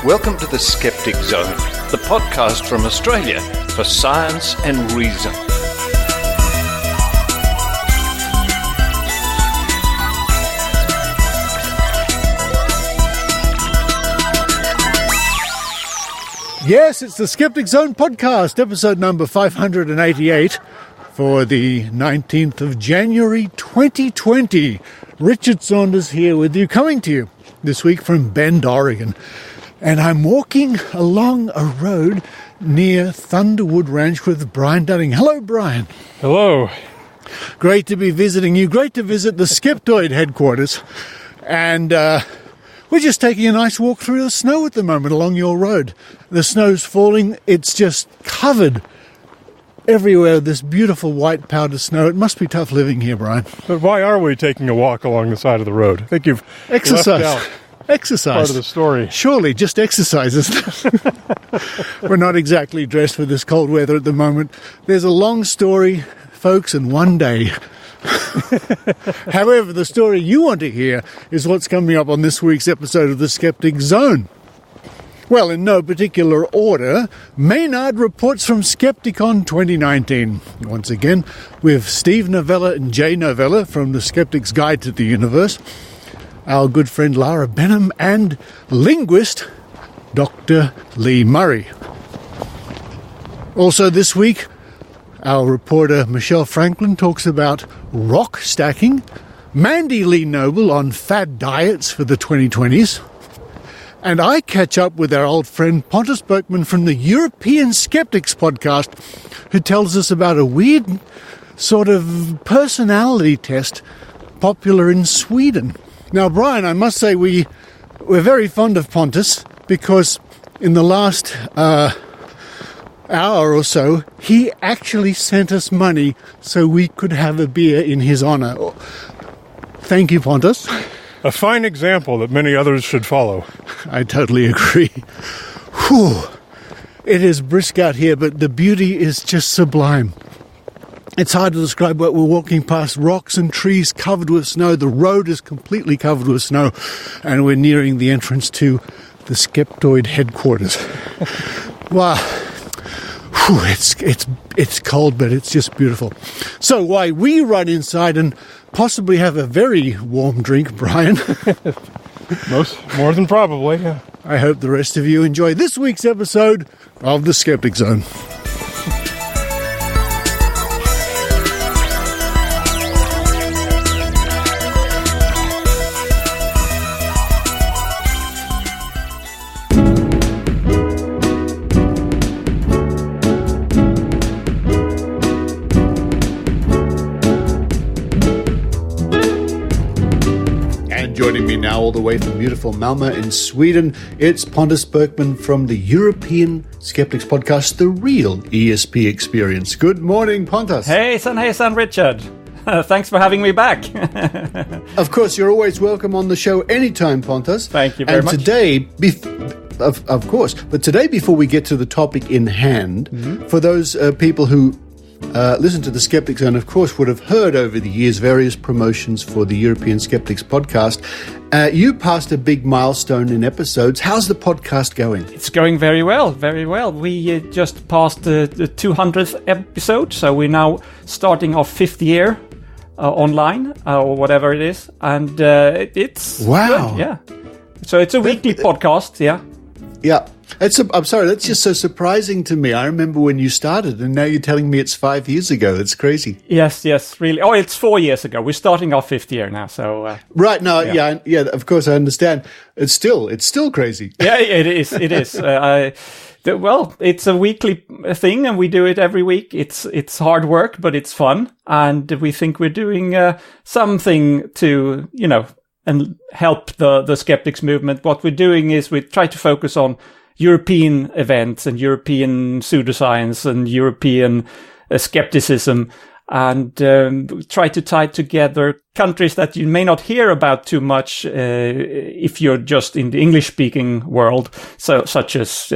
Welcome to the Skeptic Zone, the podcast from Australia for science and reason. Yes, it's the Skeptic Zone podcast, episode number 588 for the 19th of January 2020. Richard Saunders here with you, coming to you this week from Bend, Oregon. And I'm walking along a road near Thunderwood Ranch with Brian Dunning. Hello, Brian. Hello. Great to be visiting you. Great to visit the Skeptoid headquarters. And we're just taking a nice walk through the snow at the moment along your road. The snow's falling. It's just covered everywhere, this beautiful white powder snow. It must be tough living here, Brian. But why are we taking a walk along the side of the road? I think you've left out Exercise. part of the story. Surely, just exercises. We're not exactly dressed for this cold weather at the moment. There's a long story, folks, and one day. However, the story you want to hear is what's coming up on this week's episode of the Skeptic Zone. Well, in no particular order, Maynard reports from Skepticon 2019. Once again, with Steve Novella and Jay Novella from The Skeptic's Guide to the Universe, our good friend Lara, Benham, and linguist Dr. Lee Murray. Also this week, our reporter Michelle Franklin talks about rock stacking, Mandy-Lee Noble on fad diets for the 2020s, and I catch up with our old friend Pontus Bockman from the European Skeptics Podcast, who tells us about a weird sort of personality test popular in Sweden. Now, Brian, I must say we're very fond of Pontus because in the last hour or so, he actually sent us money so we could have a beer in his honour. Thank you, Pontus. A fine example that many others should follow. I totally agree. Whew. It is brisk out here, but the beauty is just sublime. It's hard to describe what we're walking past. Rocks and trees covered with snow. The road is completely covered with snow. And we're nearing the entrance to the Skeptoid headquarters. Wow. Whew, it's cold, but it's just beautiful. So while we run inside and possibly have a very warm drink, Brian. More than probably, yeah. I hope the rest of you enjoy this week's episode of the Skeptic Zone. Joining me now all the way from beautiful Malmö in Sweden, it's Pontus Bockman from the European Skeptics Podcast, the real ESP experience. Good morning, Pontus. Hey, son, Richard. Thanks for having me back. Of course, you're always welcome on the show anytime, Pontus. Thank you very much. And today, of course, but today before we get to the topic in hand, for those people who listen to the Skeptic Zone, of course, would have heard over the years various promotions for the European Skeptics Podcast. You passed a big milestone in episodes. How's the podcast going? It's going very well, very well. We just passed the 200th episode, so we're now starting our 5th year online, or whatever it is. And it's wow. Good, yeah. So it's a weekly podcast, yeah. Yeah. I'm sorry, that's just so surprising to me. I remember when you started, and now you're telling me it's 5 years ago. That's crazy. Yes, really. Oh, it's 4 years ago. We're starting our 5th year now, so... right, no, yeah, of course, I understand. It's still crazy. Yeah, it is. Well, it's a weekly thing, and we do it every week. It's hard work, but it's fun, and we think we're doing something to, and help the skeptics movement. What we're doing is we try to focus on European events and European pseudoscience and European skepticism, and try to tie together countries that you may not hear about too much if you're just in the English-speaking world, such as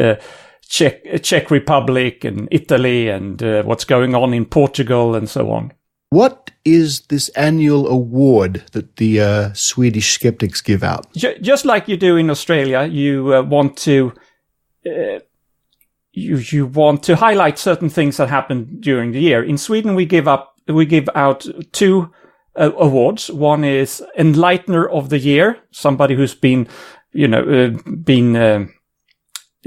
Czech Republic and Italy and what's going on in Portugal and so on. What is this annual award that the Swedish skeptics give out? Just like you do in Australia, you want to you want to highlight certain things that happen during the year. In Sweden, we give out two awards. One is Enlightener of the Year, somebody who's been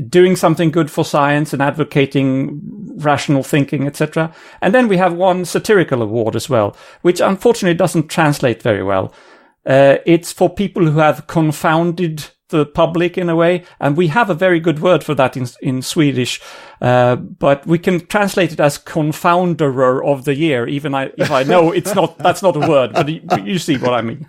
doing something good for science and advocating rational thinking, etc. And then we have one satirical award as well, which unfortunately doesn't translate very well. It's for people who have confounded the public in a way, and we have a very good word for that in Swedish, but we can translate it as confounderer of the year, even if I know that's not a word, but you see what I mean.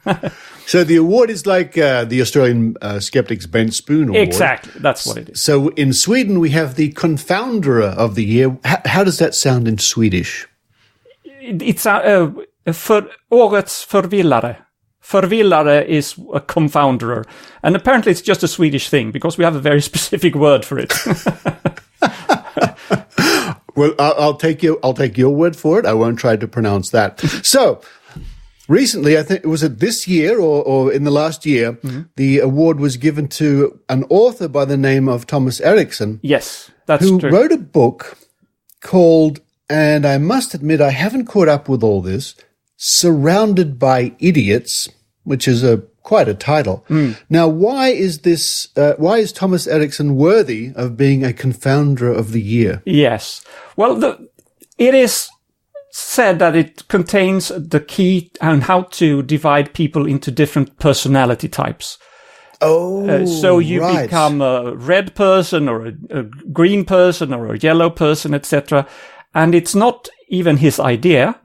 So the award is like the Australian Skeptics Bench Spoon Award. Exactly, that's what it is. So in Sweden we have the Confounder of the Year. How does that sound in Swedish? It's för årets förvillare. Förvillare is a confounder, and apparently it's just a Swedish thing because we have a very specific word for it. Well, I'll take your word for it. I won't try to pronounce that. So, recently, I think, was it this year or in the last year, the award was given to an author by the name of Thomas Erikson. Yes, that's true. Who wrote a book called, and I must admit I haven't caught up with all this, Surrounded by Idiots, which is quite a title. Now, why is Thomas Erikson worthy of being a confounder of the year? Yes. Well, it is said that it contains the key on how to divide people into different personality types. Oh, so you become a red person or a green person or a yellow person, etc. And it's not even his idea.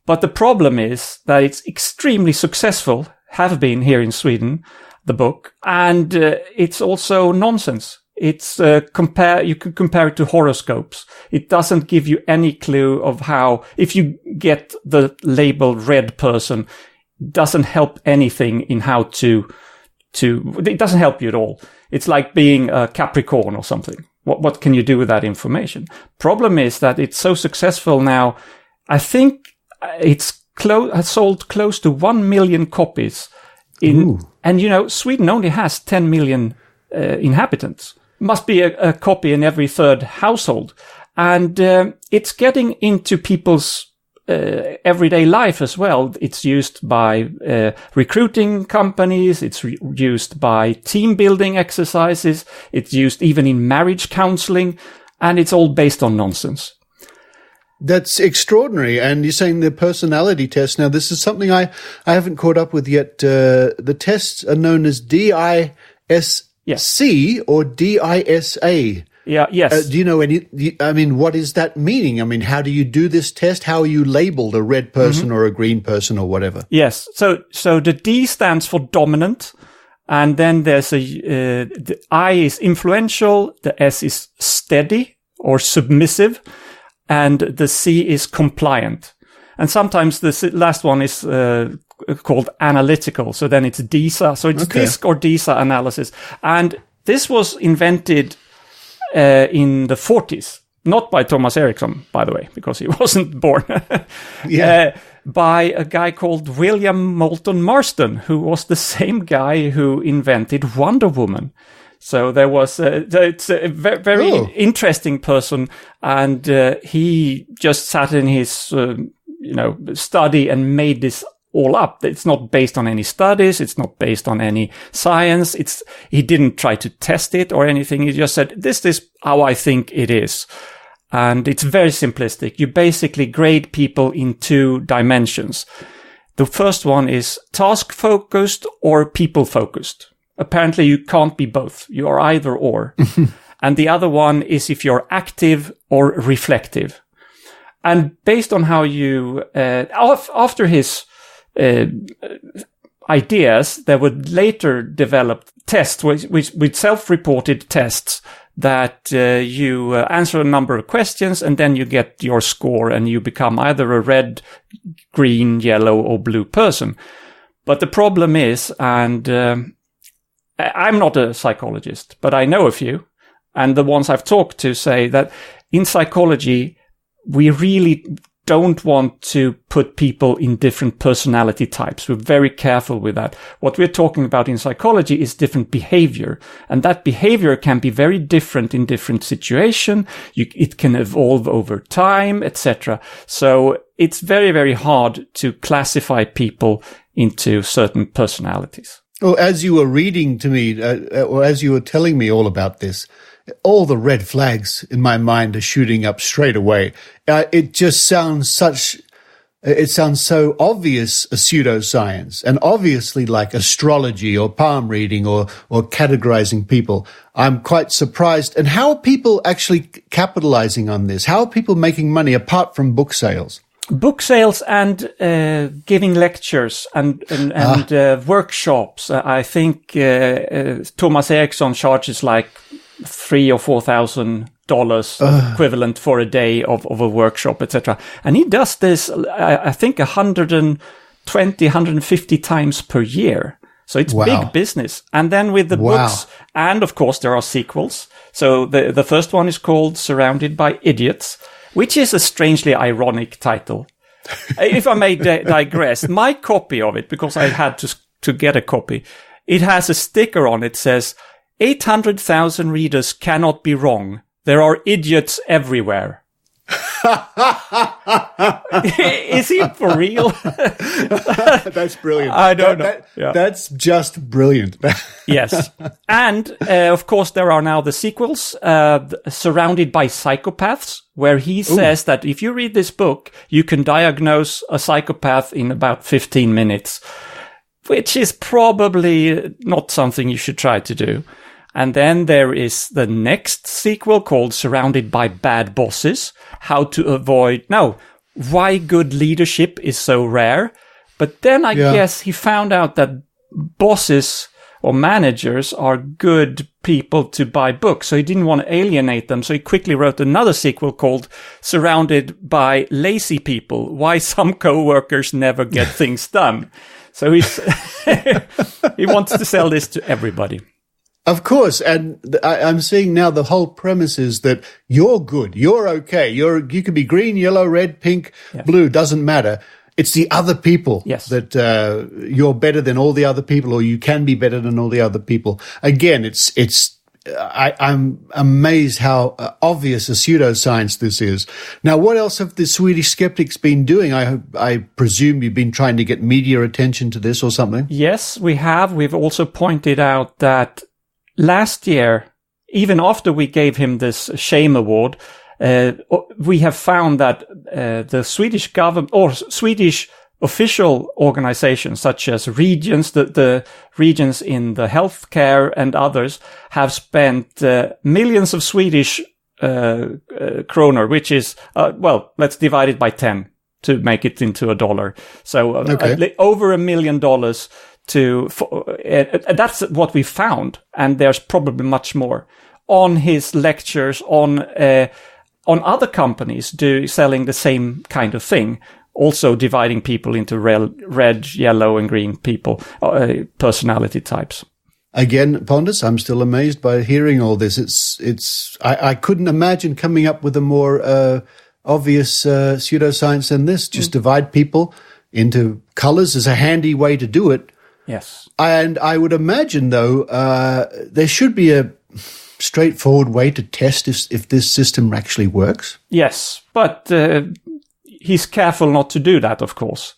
But the problem is that it's extremely successful, have been here in Sweden, the book, and it's also nonsense. It's you can compare it to horoscopes. It doesn't give you any clue of how, if you get the label red person, it doesn't help anything in how to it doesn't help you at all. It's like being a Capricorn or something. What can you do with that information? Problem is that it's so successful now. I think it's has sold close to 1 million copies and Sweden only has 10 million inhabitants. Must be a copy in every third household, and it's getting into people's everyday life as well. It's used by recruiting companies. It's used by team building exercises. It's used even in marriage counseling, and it's all based on nonsense. That's extraordinary. And you're saying the personality test. Now, this is something I haven't caught up with yet. The tests are known as DISC or DISA. Yeah, yes. Do you know what is that meaning? I mean, how do you do this test? How are you labeled, a red person or a green person or whatever? Yes. So the D stands for dominant. And then there's the I is influential. The S is steady or submissive. And the C is compliant. And sometimes the last one is called analytical. So then it's DISA. So it's DISC or DISA analysis. And this was invented in the 40s. Not by Thomas Erikson, by the way, because he wasn't born. By a guy called William Moulton Marston, who was the same guy who invented Wonder Woman. So there was it's a very interesting person, and he just sat in his study and made this all up. It's not based on any studies. It's not based on any science. He didn't try to test it or anything. He just said, "This is how I think it is," and it's very simplistic. You basically grade people in two dimensions. The first one is task focused or people focused. Apparently, you can't be both. You are either or. And the other one is if you're active or reflective. And based on how you, after his ideas, there were later developed tests with self-reported tests that you answer a number of questions and then you get your score and you become either a red, green, yellow, or blue person. But the problem is, and I'm not a psychologist, but I know a few, and the ones I've talked to say that in psychology, we really don't want to put people in different personality types. We're very careful with that. What we're talking about in psychology is different behavior. And that behavior can be very different in different situations. It can evolve over time, etc. So it's very, very hard to classify people into certain personalities. Well, as you were reading to me, or as you were telling me all about this, all the red flags in my mind are shooting up straight away. It just sounds so obvious a pseudoscience, and obviously like astrology or palm reading or categorizing people. I'm quite surprised. And how are people actually capitalizing on this? How are people making money apart from book sales? Book sales and giving lectures and workshops. I think Thomas Erikson charges like $3,000 or $4,000 equivalent for a day of a workshop, etc. And he does this, I think, 120, 150 times per year. So it's big business. And then with the books, and of course there are sequels. So the first one is called Surrounded by Idiots, which is a strangely ironic title. If I may digress, my copy of it, because I had to get a copy, it has a sticker on it that says, 800,000 readers cannot be wrong. There are idiots everywhere. Is he for real? That's brilliant. I don't know. That's just brilliant. Yes. And, of course, there are now the sequels, Surrounded by Psychopaths, where he says that if you read this book, you can diagnose a psychopath in about 15 minutes, which is probably not something you should try to do. And then there is the next sequel called Surrounded by Bad Bosses, why good leadership is so rare. But then I guess he found out that bosses or managers are good people to buy books. So he didn't want to alienate them. So he quickly wrote another sequel called Surrounded by Lazy People, why some co-workers never get things done. So he wants to sell this to everybody. Of course, and I'm seeing now the whole premise is that you're good, you're okay, you can be green, yellow, red, pink, blue, doesn't matter. It's the other people that you're better than all the other people, or you can be better than all the other people. Again, I'm amazed how obvious a pseudoscience this is. Now, what else have the Swedish skeptics been doing? I presume you've been trying to get media attention to this or something? Yes, we have. We've also pointed out that last year, even after we gave him this shame award, we have found that the Swedish government or Swedish official organizations such as regions, the regions in the healthcare and others have spent millions of Swedish kronor, which is, let's divide it by 10 to make it into a dollar. So over $1 million that's what we found, and there's probably much more on his lectures on other companies selling the same kind of thing, also dividing people into red, yellow, and green people, personality types. Again, Pontus, I'm still amazed by hearing all this. I couldn't imagine coming up with a more obvious pseudoscience than this. Just divide people into colors is a handy way to do it. Yes. And I would imagine, though, there should be a straightforward way to test if this system actually works. Yes, but he's careful not to do that, of course.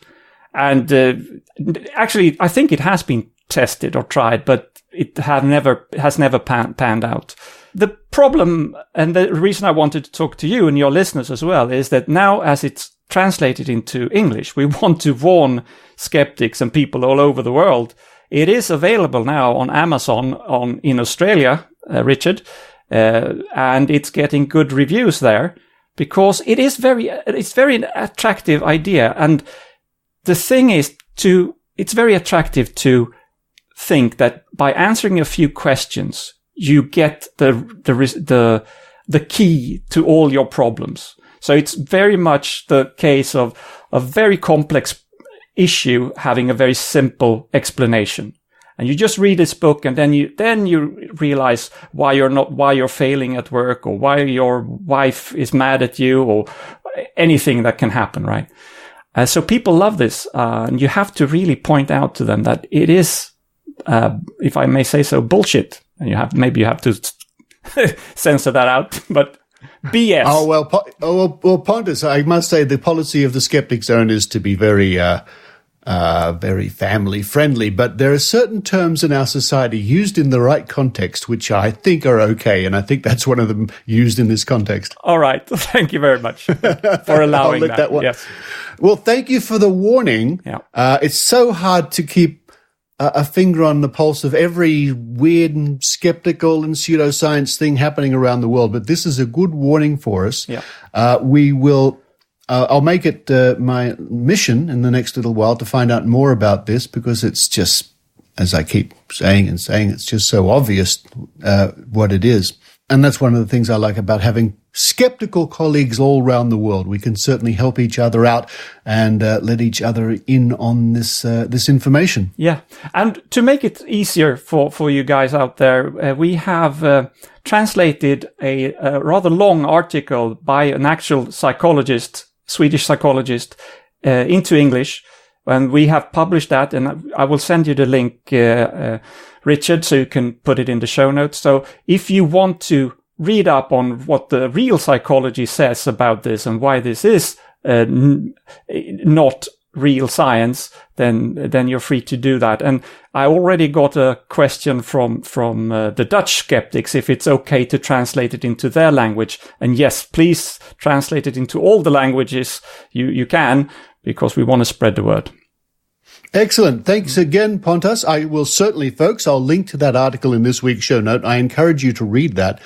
And actually, I think it has been tested or tried, but it has never panned out. The problem, and the reason I wanted to talk to you and your listeners as well, is that now as it's translated into English, we want to warn skeptics and people all over the world. It is available now on Amazon in Australia, Richard, and it's getting good reviews there because it's very attractive idea. And the thing is it's very attractive to think that by answering a few questions, you get the key to all your problems. So it's very much the case of a very complex issue having a very simple explanation. And you just read this book, and then you realize why you're failing at work, or why your wife is mad at you, or anything that can happen, right? So people love this, and you have to really point out to them that it is, if I may say so, bullshit. And you have to censor that out, but BS. Well, Pontus, I must say the policy of the Skeptic Zone is to be very family friendly, but there are certain terms in our society used in the right context which I think are okay, and I think that's one of them used in this context. All right. Thank you very much for allowing that. Yes. Well, thank you for the warning. Yeah. It's so hard to keep a finger on the pulse of every weird and skeptical and pseudoscience thing happening around the world, but this is a good warning for us. Yeah. We will... I'll make it my mission in the next little while to find out more about this, because it's just, as I keep saying, it's just so obvious what it is. And that's one of the things I like about having skeptical colleagues all around the world. We can certainly help each other out and let each other in on this information. Yeah. And to make it easier for you guys out there, we have translated a rather long article by an actual psychologist, Swedish psychologist, into English. And we have published that, and I will send you the link, Richard, so you can put it in the show notes. So if you want to read up on what the real psychology says about this and why this is not real science, then you're free to do that. And I already got a question from the Dutch skeptics if it's okay to translate it into their language. And yes, please translate it into all the languages you can, because we want to spread the word. Excellent. Thanks again, Pontus. I will certainly, folks, I'll link to that article in this week's show note. I encourage you to read that,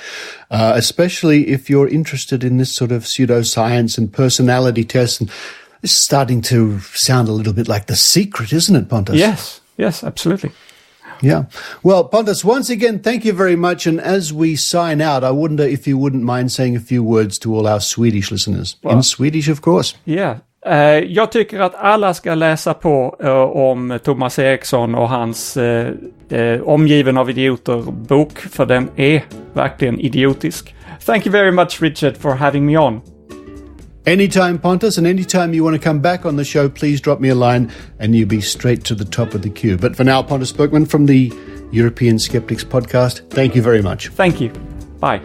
especially if you're interested in this sort of pseudoscience and personality tests. And this is starting to sound a little bit like The Secret, isn't it, Pontus? Yes, absolutely. Yeah. Well, Pontus, once again, thank you very much. And as we sign out, I wonder if you wouldn't mind saying a few words to all our Swedish listeners. Well, in Swedish, of course. Yeah. Jag tycker att alla ska läsa på om Thomas Erikson och hans Omgiven av idioter-bok, för den är verkligen idiotisk. Thank you very much, Richard, for having me on. Anytime, Pontus, and anytime you want to come back on the show, please drop me a line and you'll be straight to the top of the queue. But for now, Pontus Bockman from the European Skeptics Podcast, thank you very much. Thank you. Bye.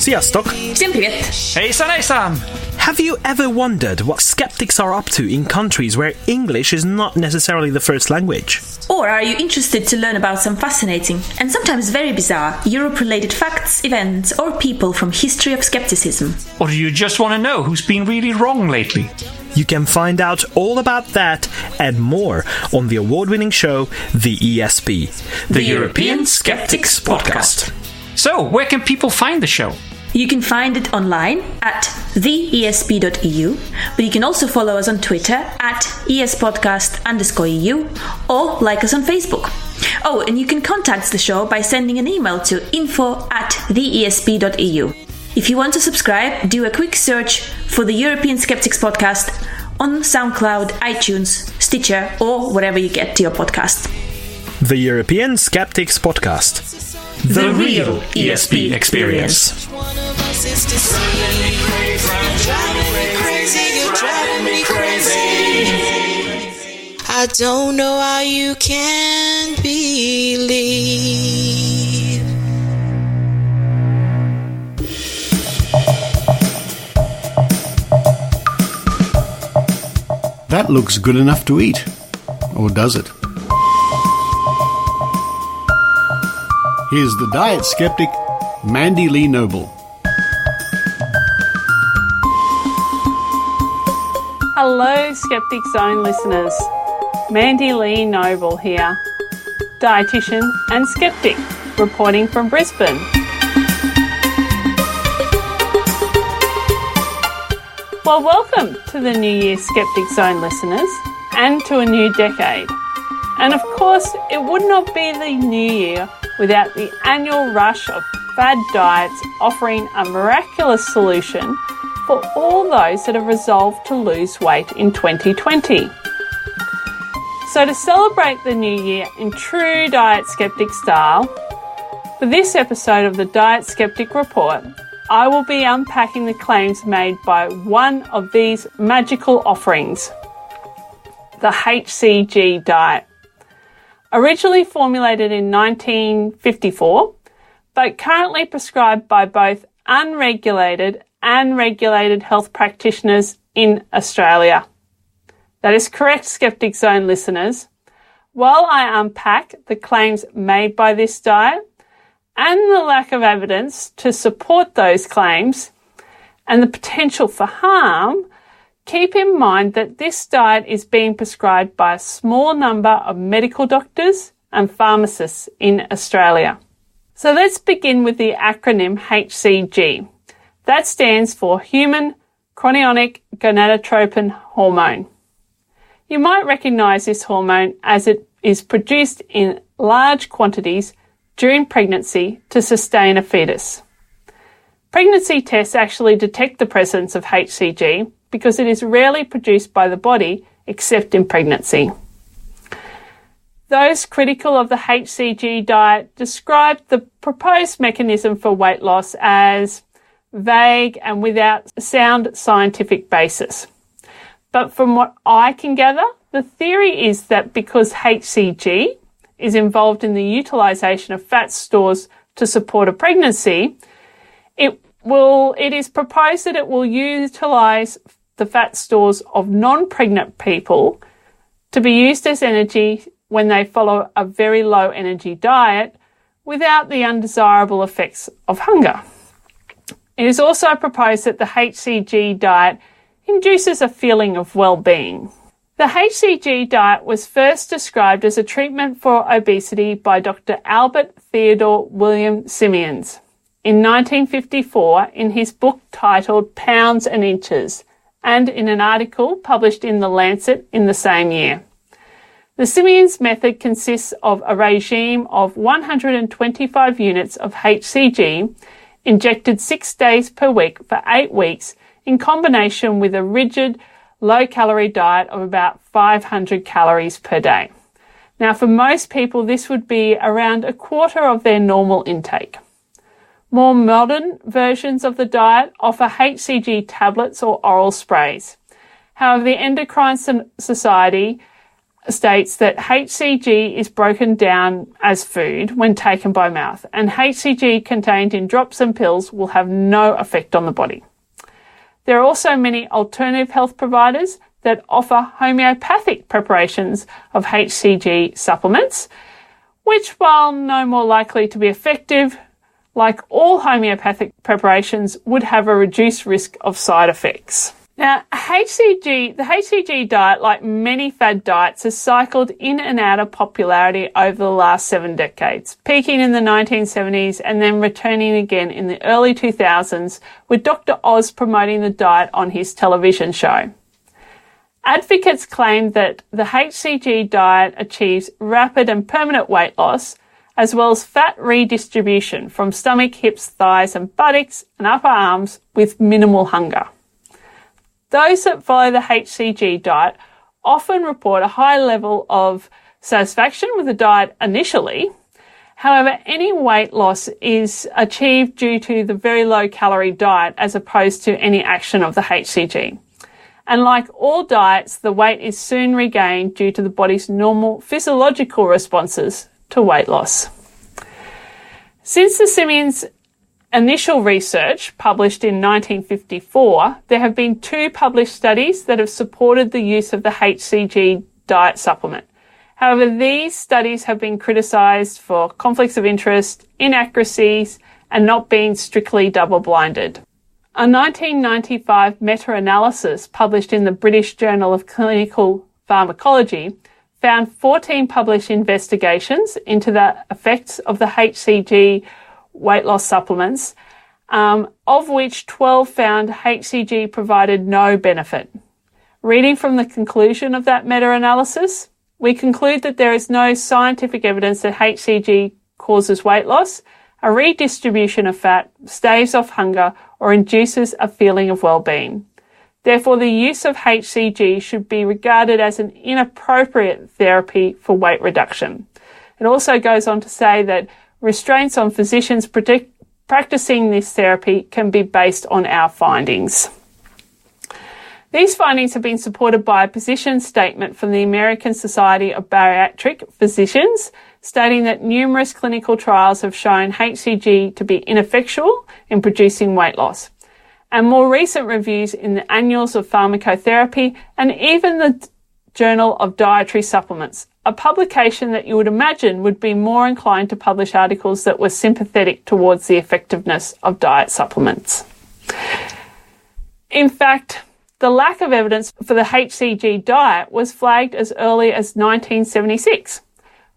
Sziasztok! Всем привет! Hejsan! Have you ever wondered what skeptics are up to in countries where English is not necessarily the first language? Or are you interested to learn about some fascinating and sometimes very bizarre Europe-related facts, events, or people from history of skepticism? Or do you just want to know who's been really wrong lately? You can find out all about that and more on the award-winning show, the ESP, the European Skeptics Podcast. So, where can people find the show? You can find it online at theesp.eu, but you can also follow us on Twitter at espodcast_EU or like us on Facebook. Oh, and you can contact the show by sending an email to info@theesp.eu. If you want to subscribe, do a quick search for the European Skeptics Podcast on SoundCloud, iTunes, Stitcher, or wherever you get to your podcast. The European Skeptics Podcast. The real ESP experience. I don't know how you can believe. That looks good enough to eat. Or does it? Here's the Diet Skeptic, Mandy-Lee Noble. Hello, Skeptic Zone listeners. Mandy-Lee Noble here, dietitian and skeptic, reporting from Brisbane. Well, welcome to the New Year, Skeptic Zone listeners, and to a new decade. And of course, it would not be the new year without the annual rush of fad diets offering a miraculous solution for all those that have resolved to lose weight in 2020. So to celebrate the new year in true Diet Skeptic style, for this episode of the Diet Skeptic Report, I will be unpacking the claims made by one of these magical offerings, the HCG diet. Originally formulated in 1954, but currently prescribed by both unregulated and regulated health practitioners in Australia. That is correct, Skeptic Zone listeners. While I unpack the claims made by this diet and the lack of evidence to support those claims and the potential for harm, keep in mind that this diet is being prescribed by a small number of medical doctors and pharmacists in Australia. So let's begin with the acronym HCG. That stands for Human Chorionic Gonadotropin Hormone. You might recognise this hormone as it is produced in large quantities during pregnancy to sustain a fetus. Pregnancy tests actually detect the presence of HCG because it is rarely produced by the body except in pregnancy. Those critical of the HCG diet describe the proposed mechanism for weight loss as vague and without sound scientific basis. But from what I can gather, the theory is that because HCG is involved in the utilisation of fat stores to support a pregnancy, it is proposed that it will utilise the fat stores of non-pregnant people to be used as energy when they follow a very low energy diet without the undesirable effects of hunger. It is also proposed that the HCG diet induces a feeling of well-being. The HCG diet was first described as a treatment for obesity by Dr. Albert Theodore William Simmons in 1954 in his book titled Pounds and Inches, and in an article published in The Lancet in the same year. The Simmons method consists of a regime of 125 units of HCG injected 6 days per week for 8 weeks in combination with a rigid low-calorie diet of about 500 calories per day. Now, for most people, this would be around a quarter of their normal intake. More modern versions of the diet offer HCG tablets or oral sprays. However, the Endocrine Society states that HCG is broken down as food when taken by mouth, and HCG contained in drops and pills will have no effect on the body. There are also many alternative health providers that offer homeopathic preparations of HCG supplements, which, while no more likely to be effective, like all homeopathic preparations, would have a reduced risk of side effects. Now, the HCG diet, like many fad diets, has cycled in and out of popularity over the last 7 decades, peaking in the 1970s and then returning again in the early 2000s, with Dr. Oz promoting the diet on his television show. Advocates claim that the HCG diet achieves rapid and permanent weight loss, as well as fat redistribution from stomach, hips, thighs and buttocks and upper arms with minimal hunger. Those that follow the HCG diet often report a high level of satisfaction with the diet initially. However, any weight loss is achieved due to the very low calorie diet as opposed to any action of the HCG. And like all diets, the weight is soon regained due to the body's normal physiological responses to weight loss. Since the Simmons initial research published in 1954, there have been 2 published studies that have supported the use of the HCG diet supplement. However, these studies have been criticised for conflicts of interest, inaccuracies, and not being strictly double-blinded. A 1995 meta-analysis published in the British Journal of Clinical Pharmacology found 14 published investigations into the effects of the HCG weight loss supplements, of which 12 found HCG provided no benefit. Reading from the conclusion of that meta-analysis, we conclude that there is no scientific evidence that HCG causes weight loss, A redistribution of fat staves off hunger or induces a feeling of well-being. Therefore, the use of HCG should be regarded as an inappropriate therapy for weight reduction. It also goes on to say that restraints on physicians practicing this therapy can be based on our findings. These findings have been supported by a position statement from the American Society of Bariatric Physicians, stating that numerous clinical trials have shown HCG to be ineffectual in producing weight loss, and more recent reviews in the Annals of Pharmacotherapy and even the Journal of Dietary Supplements, a publication that you would imagine would be more inclined to publish articles that were sympathetic towards the effectiveness of diet supplements. In fact, the lack of evidence for the HCG diet was flagged as early as 1976,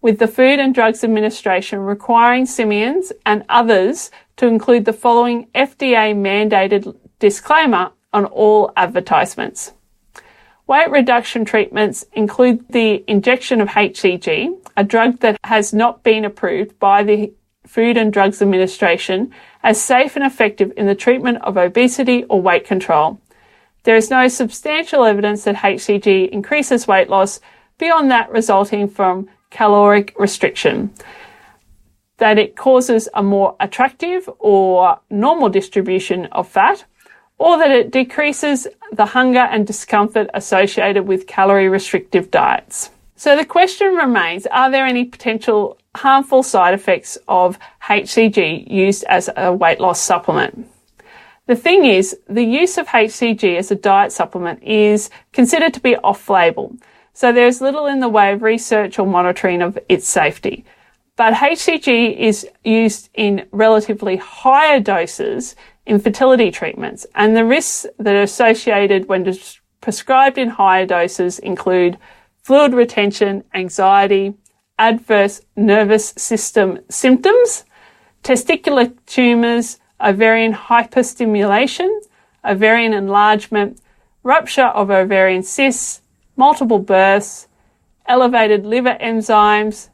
with the Food and Drugs Administration requiring simians and others to include the following FDA-mandated disclaimer on all advertisements. Weight reduction treatments include the injection of HCG, a drug that has not been approved by the Food and Drugs Administration as safe and effective in the treatment of obesity or weight control. There is no substantial evidence that HCG increases weight loss beyond that resulting from caloric restriction, that it causes a more attractive or normal distribution of fat, or that it decreases the hunger and discomfort associated with calorie restrictive diets. So the question remains, are there any potential harmful side effects of HCG used as a weight loss supplement? The thing is, the use of HCG as a diet supplement is considered to be off-label, so there's little in the way of research or monitoring of its safety. But HCG is used in relatively higher doses in fertility treatments, and the risks that are associated when prescribed in higher doses include fluid retention, anxiety, adverse nervous system symptoms, testicular tumours, ovarian hyperstimulation, ovarian enlargement, rupture of ovarian cysts, multiple births, elevated liver enzymes,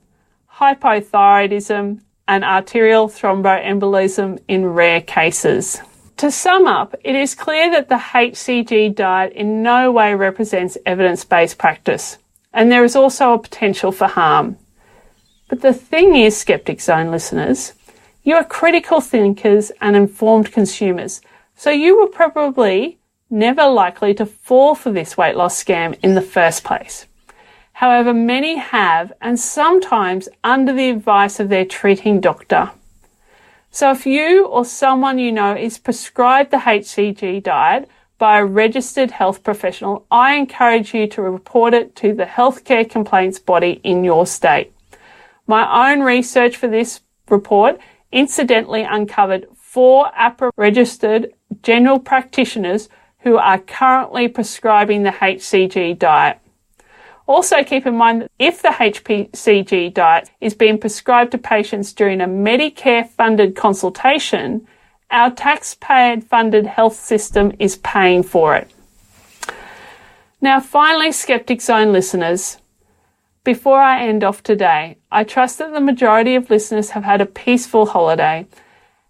hypothyroidism, and arterial thromboembolism in rare cases. To sum up, it is clear that the HCG diet in no way represents evidence-based practice, and there is also a potential for harm. But the thing is, Skeptic Zone listeners, you are critical thinkers and informed consumers, so you were probably never likely to fall for this weight loss scam in the first place. However, many have, and sometimes under the advice of their treating doctor. So if you or someone you know is prescribed the HCG diet by a registered health professional, I encourage you to report it to the healthcare complaints body in your state. My own research for this report incidentally uncovered 4 APRA-registered general practitioners who are currently prescribing the HCG diet. Also keep in mind that if the HCG diet is being prescribed to patients during a Medicare-funded consultation, our taxpayer-funded health system is paying for it. Now finally, Skeptic Zone listeners, before I end off today, I trust that the majority of listeners have had a peaceful holiday.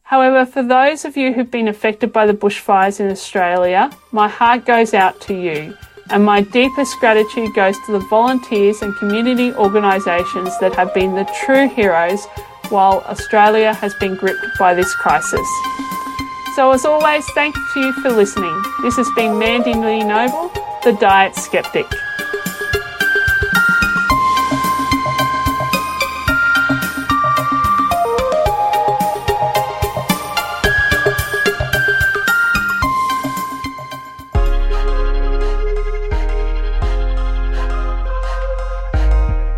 However, for those of you who've been affected by the bushfires in Australia, my heart goes out to you, and my deepest gratitude goes to the volunteers and community organisations that have been the true heroes while Australia has been gripped by this crisis. So as always, thank you for listening. This has been Mandy-Lee Noble, the Diet Skeptic.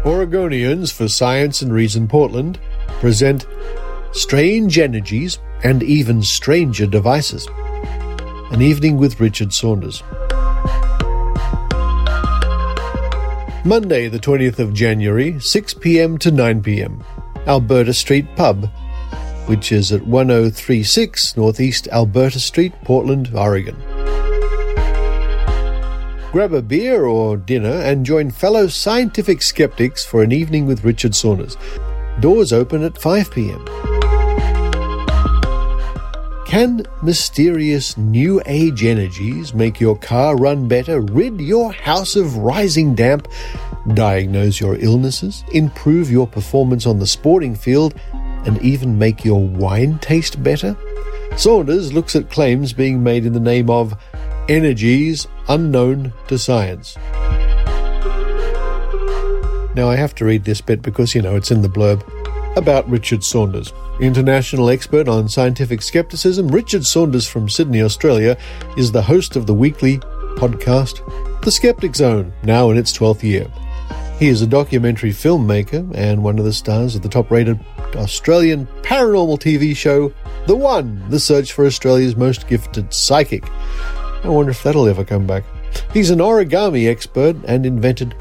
Oregonians for Science and Reason Portland present Strange Energies and Even Stranger Devices. An Evening with Richard Saunders. Monday, the 20th of January, 6 p.m. to 9 p.m. Alberta Street Pub, which is at 1036 Northeast Alberta Street, Portland, Oregon. Grab a beer or dinner and join fellow scientific skeptics for an evening with Richard Saunders. Doors open at 5 p.m. Can mysterious new age energies make your car run better, rid your house of rising damp, diagnose your illnesses, improve your performance on the sporting field, and even make your wine taste better? Saunders looks at claims being made in the name of energies unknown to science. Now I have to read this bit because, it's in the blurb. About Richard Saunders. International expert on scientific skepticism, Richard Saunders from Sydney, Australia, is the host of the weekly podcast, The Skeptic Zone, now in its 12th year. He is a documentary filmmaker and one of the stars of the top-rated Australian paranormal TV show, The One, The Search for Australia's Most Gifted Psychic. I wonder if that'll ever come back. He's an origami expert and invented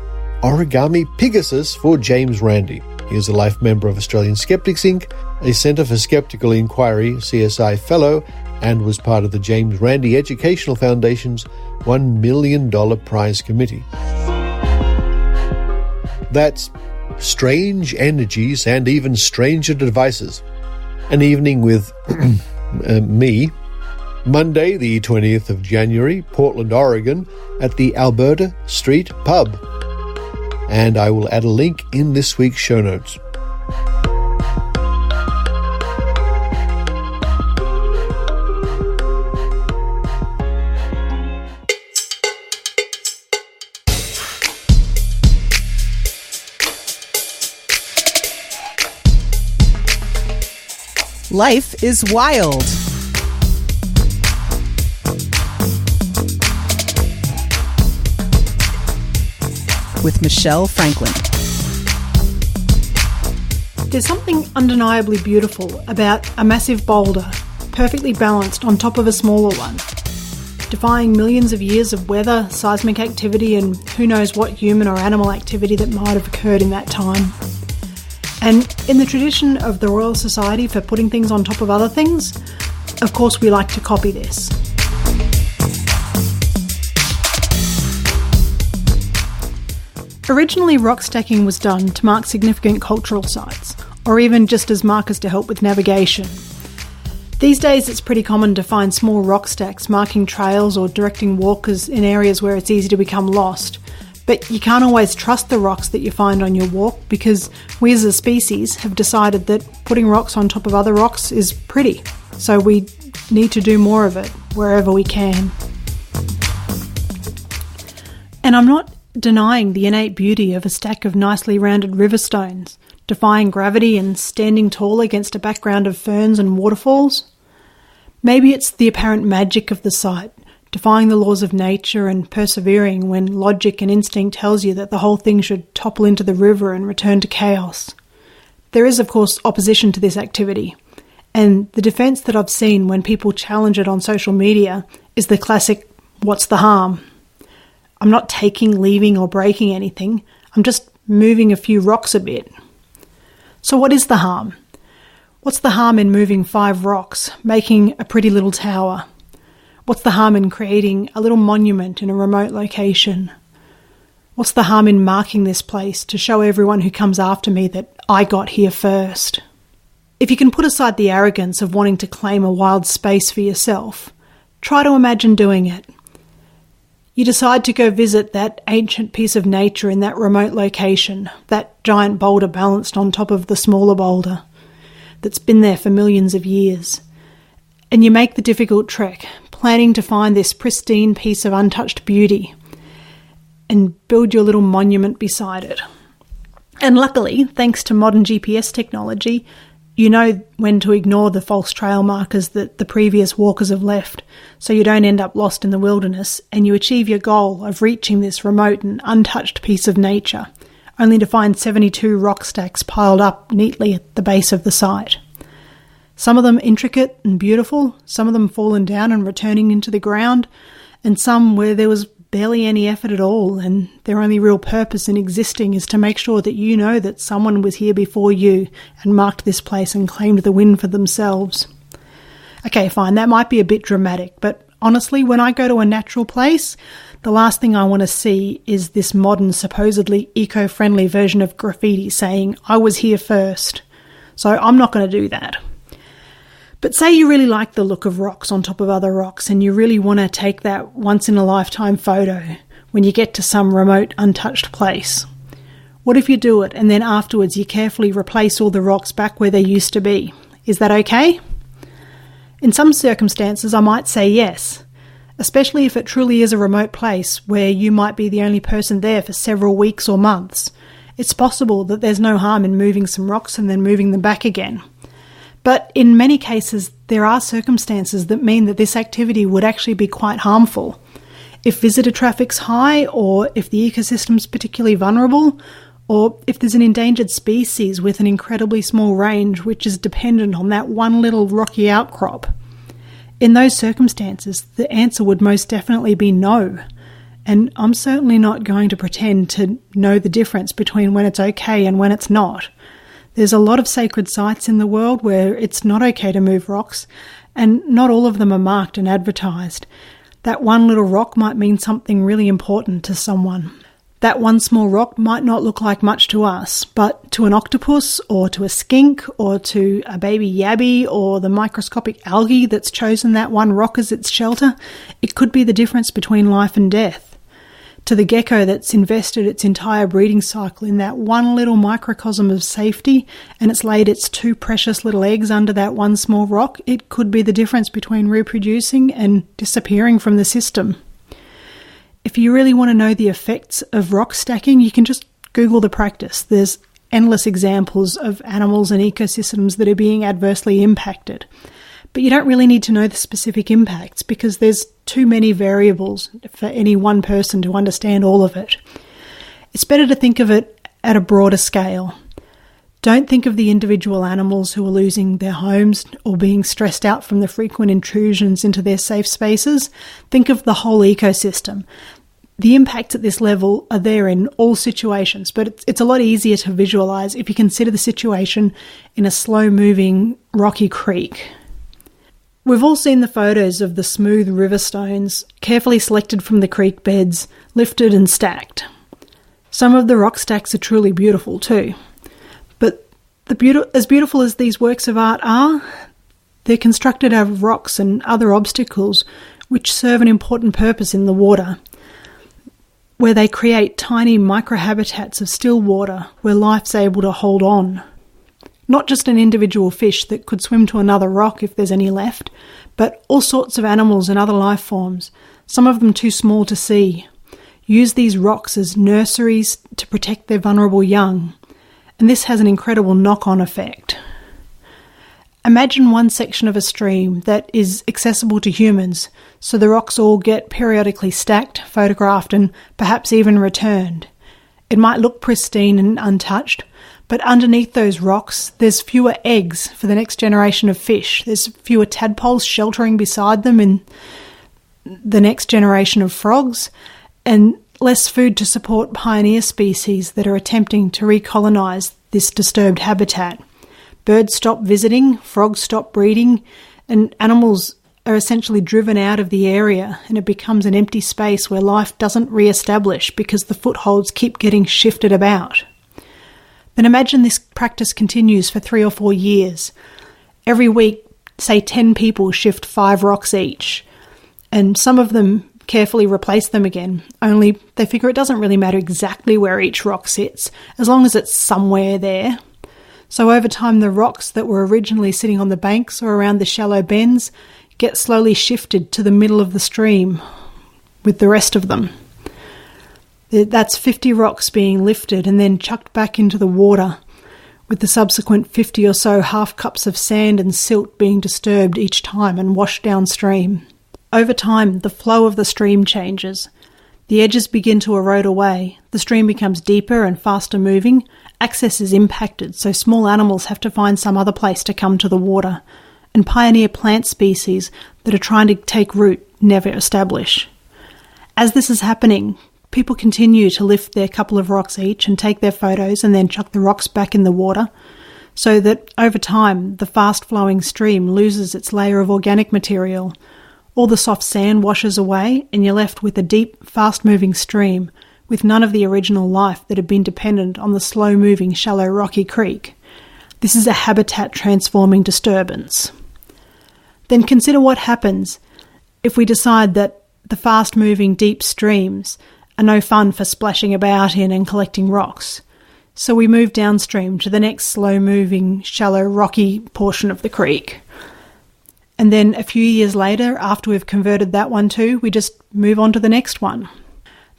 Origami Pegasus for James Randi. He is a life member of Australian Skeptics Inc., a Centre for Skeptical Inquiry CSI Fellow, and was part of the James Randi Educational Foundation's $1 million prize committee. That's Strange Energies and Even Stranger Devices. An evening with me, Monday the 20th of January, Portland, Oregon, at the Alberta Street Pub. And I will add a link in this week's show notes. Life is wild. With Michelle Franklin. There's something undeniably beautiful about a massive boulder, perfectly balanced on top of a smaller one, defying millions of years of weather, seismic activity, and who knows what human or animal activity that might have occurred in that time. And in the tradition of the Royal Society for putting things on top of other things, of course we like to copy this. Originally, rock stacking was done to mark significant cultural sites, or even just as markers to help with navigation. These days it's pretty common to find small rock stacks marking trails or directing walkers in areas where it's easy to become lost. But you can't always trust the rocks that you find on your walk because we as a species have decided that putting rocks on top of other rocks is pretty, so we need to do more of it wherever we can. And I'm not denying the innate beauty of a stack of nicely rounded river stones, defying gravity and standing tall against a background of ferns and waterfalls. Maybe it's the apparent magic of the site, defying the laws of nature and persevering when logic and instinct tells you that the whole thing should topple into the river and return to chaos. There is, of course, opposition to this activity, and the defence that I've seen when people challenge it on social media is the classic, what's the harm? I'm not taking, leaving or breaking anything, I'm just moving a few rocks a bit. So what is the harm? What's the harm in moving 5 rocks, making a pretty little tower? What's the harm in creating a little monument in a remote location? What's the harm in marking this place to show everyone who comes after me that I got here first? If you can put aside the arrogance of wanting to claim a wild space for yourself, try to imagine doing it. You decide to go visit that ancient piece of nature in that remote location, that giant boulder balanced on top of the smaller boulder that's been there for millions of years. And you make the difficult trek, planning to find this pristine piece of untouched beauty and build your little monument beside it. And luckily, thanks to modern GPS technology, you know when to ignore the false trail markers that the previous walkers have left, so you don't end up lost in the wilderness and you achieve your goal of reaching this remote and untouched piece of nature, only to find 72 rock stacks piled up neatly at the base of the site. Some of them intricate and beautiful, some of them fallen down and returning into the ground, and some where there was barely any effort at all and their only real purpose in existing is to make sure that you know that someone was here before you and marked this place and claimed the win for themselves. Okay, fine, that might be a bit dramatic, but honestly, when I go to a natural place, the last thing I want to see is this modern, supposedly eco-friendly version of graffiti saying, I was here first. So I'm not going to do that. But say you really like the look of rocks on top of other rocks and you really want to take that once-in-a-lifetime photo when you get to some remote, untouched place. What if you do it and then afterwards you carefully replace all the rocks back where they used to be? Is that okay? In some circumstances, I might say yes, especially if it truly is a remote place where you might be the only person there for several weeks or months. It's possible that there's no harm in moving some rocks and then moving them back again. But in many cases, there are circumstances that mean that this activity would actually be quite harmful. If visitor traffic's high, or if the ecosystem's particularly vulnerable, or if there's an endangered species with an incredibly small range which is dependent on that one little rocky outcrop. In those circumstances, the answer would most definitely be no. And I'm certainly not going to pretend to know the difference between when it's okay and when it's not. There's a lot of sacred sites in the world where it's not okay to move rocks, and not all of them are marked and advertised. That one little rock might mean something really important to someone. That one small rock might not look like much to us, but to an octopus or to a skink or to a baby yabby or the microscopic algae that's chosen that one rock as its shelter, it could be the difference between life and death. To the gecko that's invested its entire breeding cycle in that one little microcosm of safety and it's laid its 2 precious little eggs under that one small rock, it could be the difference between reproducing and disappearing from the system. If you really want to know the effects of rock stacking, you can just Google the practice. There's endless examples of animals and ecosystems that are being adversely impacted. But you don't really need to know the specific impacts because there's too many variables for any one person to understand all of it. It's better to think of it at a broader scale. Don't think of the individual animals who are losing their homes or being stressed out from the frequent intrusions into their safe spaces. Think of the whole ecosystem. The impacts at this level are there in all situations, but it's a lot easier to visualise if you consider the situation in a slow-moving rocky creek. We've all seen the photos of the smooth river stones, carefully selected from the creek beds, lifted and stacked. Some of the rock stacks are truly beautiful too. But as beautiful as these works of art are, they're constructed out of rocks and other obstacles which serve an important purpose in the water, where they create tiny microhabitats of still water where life's able to hold on. Not just an individual fish that could swim to another rock if there's any left, but all sorts of animals and other life forms, some of them too small to see, use these rocks as nurseries to protect their vulnerable young, and this has an incredible knock-on effect. Imagine one section of a stream that is accessible to humans, so the rocks all get periodically stacked, photographed, and perhaps even returned. It might look pristine and untouched, but underneath those rocks, there's fewer eggs for the next generation of fish. There's fewer tadpoles sheltering beside them in the next generation of frogs, and less food to support pioneer species that are attempting to recolonise this disturbed habitat. Birds stop visiting, frogs stop breeding, and animals are essentially driven out of the area, and it becomes an empty space where life doesn't re-establish because the footholds keep getting shifted about. Then imagine this practice continues for 3 or 4 years. Every week, say 10 people shift 5 rocks each, and some of them carefully replace them again, only they figure it doesn't really matter exactly where each rock sits, as long as it's somewhere there. So over time, the rocks that were originally sitting on the banks or around the shallow bends get slowly shifted to the middle of the stream with the rest of them. That's 50 rocks being lifted and then chucked back into the water, with the subsequent 50 or so half cups of sand and silt being disturbed each time and washed downstream. Over time, the flow of the stream changes. The edges begin to erode away, the stream becomes deeper and faster moving, access is impacted, so small animals have to find some other place to come to the water, and pioneer plant species that are trying to take root never establish. As this is happening, people continue to lift their couple of rocks each and take their photos and then chuck the rocks back in the water, so that over time the fast-flowing stream loses its layer of organic material. All the soft sand washes away and you're left with a deep, fast-moving stream with none of the original life that had been dependent on the slow-moving, shallow, rocky creek. This is a habitat-transforming disturbance. then consider what happens if we decide that the fast-moving deep streams are no fun for splashing about in and collecting rocks. So we move downstream to the next slow-moving, shallow, rocky portion of the creek. And then a few years later, after we've converted that one too, we just move on to the next one.